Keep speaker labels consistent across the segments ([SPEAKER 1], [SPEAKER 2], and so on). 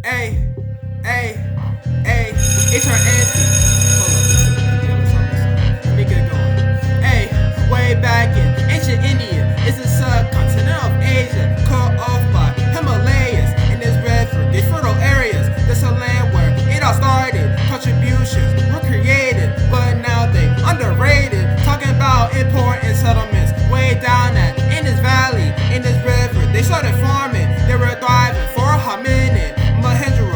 [SPEAKER 1] Hey, hey, hey, it's our anthem. Let me get going. Hey, way back in ancient India, it's a subcontinent of Asia, cut off by Himalayas and its red for these fertile areas. This a land where it all started. Contributions were created, but now they underrated. Talking about important settlements way down at Indus Valley, in this river. They started farming. They were thriving for a hominid.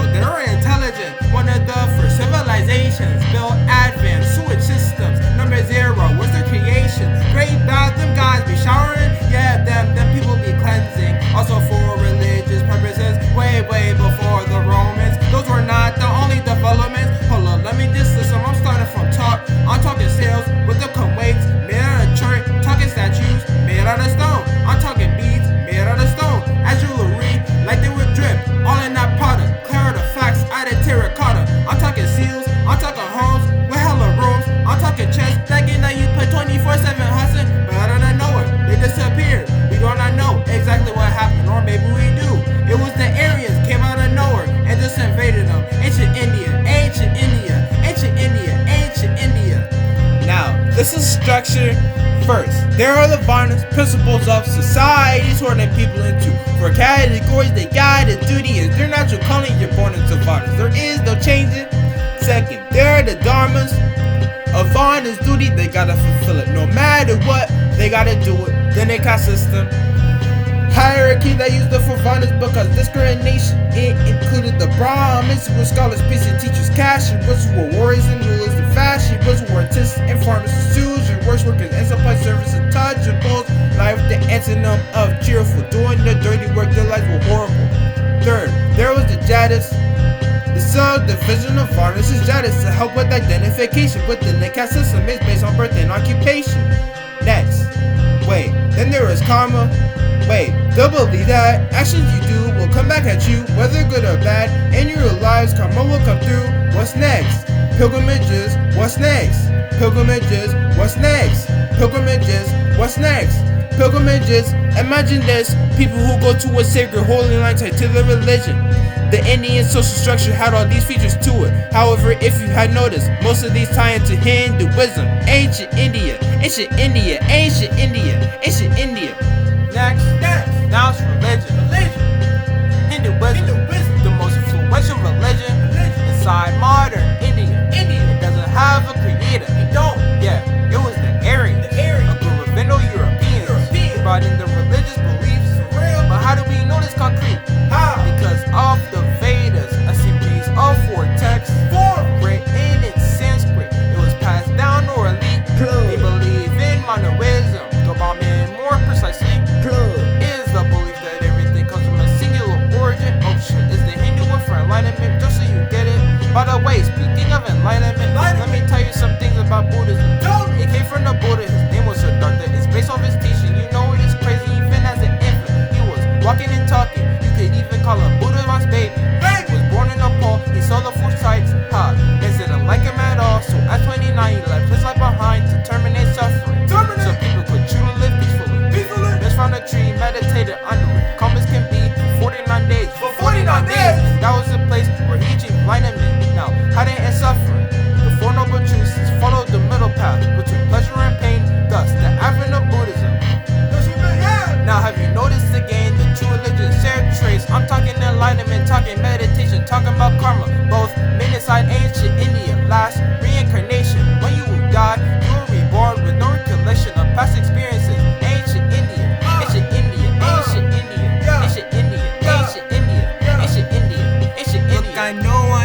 [SPEAKER 1] They were intelligent. One of the first civilizations built advanced sewage systems. Number 0 was their creation. Great bath, them guys be showering. Yeah, them people be cleansing. Also for religious purposes. Way before the Romans. Those were not the only developments. Hold up, let me just listen. I'm starting from top. I'm talking sales with the weights made out of church. Talking statues made out of stone. I'm talking beads made out of stone. As jewelry, like they were dripped. All in that product. Terracotta. I'm talking seals, I'm talking homes with hella rooms. I'm talking chests, thinking that you put 24/7 hustling, but out of nowhere, they disappeared. We do not know exactly what happened, or maybe we do. It was the Aryans came out of nowhere and just invaded them. Ancient India, ancient India, ancient India, ancient India. Now, this is structure. First, there are the Varnas, principles of society, sorting people into 4 categories. They got a duty as their natural calling. You're born into Varnas. There is no changing. Second, there are the Dharmas. A Varna's duty, they gotta fulfill it. No matter what, they gotta do it. Then they caste system. Hierarchy they used it for Varnas because discrimination. It included the Brahmins, who were scholars, priests, and teachers. Cashiers, who were warriors and rulers. The fashions, who were artists and farmers, stewards and workers, and supply service and touchables. Life, the antonym of cheerful, doing the dirty work. Their lives were horrible. Third, there was the Jadis. The subdivision of Varnas is Jadis to help with identification within the caste system is based on birth and occupation. Next, then there is karma. They'll believe that actions you do will come back at you, whether good or bad. In your lives, karma will come through. What's next? Pilgrimages, what's next? Pilgrimages, what's next? Pilgrimages, what's next? Pilgrimages, imagine this, people who go to a sacred holy line tied to their religion. The Indian social structure had all these features to it. However, if you had noticed, most of these tie into Hinduism. Ancient India, ancient India, ancient India, ancient India. Next, now it's religion. Hinduism, the most influential religion inside modern India. It doesn't have a creator. It was the Aryans, a group of Indo-Europeans who brought in the religious beliefs. But how do we know this concrete? Because of the Vedas, a series of 4 texts written in Sanskrit. It was passed down orally. They believe in monoism. The Brahmin, more precisely, is the belief that everything comes from a singular origin. Ocean is the Hindu word for enlightenment, just so you get it. By the way, speaking of enlightenment, let me tell you some things about Buddhism. It came from the Buddha, his name was Siddhartha. It's based off his teaching. You know it is crazy, even as an infant. He was walking and talking. You could even call him Buddha's baby. He was born in Nepal. He saw the 4 sights. It didn't like him at all. So at 29, he left his life behind to terminate suffering. So people could truly live peacefully. Just found a tree, meditated under it. Calm as can be for 49 days. For 49 days! And that was the place where he achieved enlightenment. Now, how to end suffering? The 4 noble truths followed the middle path between pleasure and pain. Thus, the advent of Buddhism. Now, have you noticed again the true religion shared trace? I'm talking enlightenment, talking meditation, talking about karma. Both made inside ancient India. Last reincarnation. When you will die, you will be reborn with no recollection of past experiences. Ancient India, ancient India, ancient India, ancient India, ancient India, ancient India, ancient India. Look, I know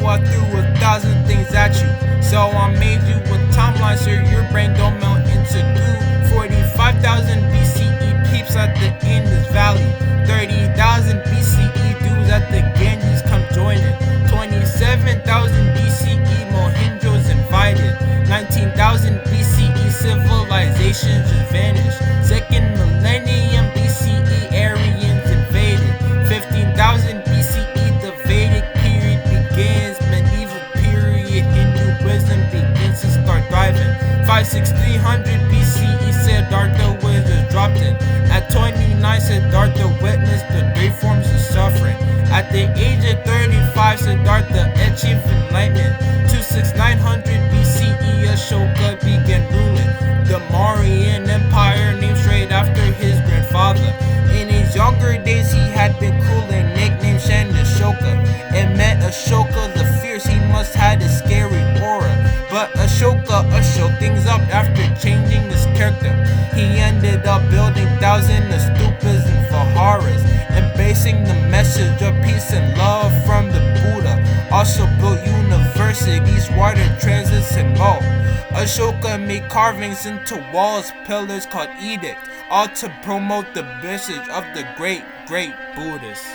[SPEAKER 1] I threw 1,000 things at you. So I made you with timelines so your brain don't melt into glue. 45,000 BCE peeps at the Indus Valley. 30,000 BCE dudes at the Ganges come joining. 27,000 BCE Mohenjo's invited. 19,000 BCE civilizations just vanished. 2nd millennium BCE Aryans invaded. 15,000 BCE the Vedic period begins. Medieval period Hinduism begins to start thriving. 56300 BCE Siddhartha was just dropped in. At 29 Siddhartha went age of 35, Siddhartha achieved enlightenment. 26900 BCE, Ashoka began ruling the Mauryan Empire, named straight after his grandfather. In his younger days, he had been cool and nicknamed Ashoka. It meant Ashoka the fierce, he must had a scary aura. But Ashoka shook things up after changing his character. He ended up building thousands of stupas and viharas, embracing the message of peace and love from the Buddha. Also built universities, water transits, and more. Ashoka made carvings into walls, pillars called edicts, all to promote the message of the great Buddhists.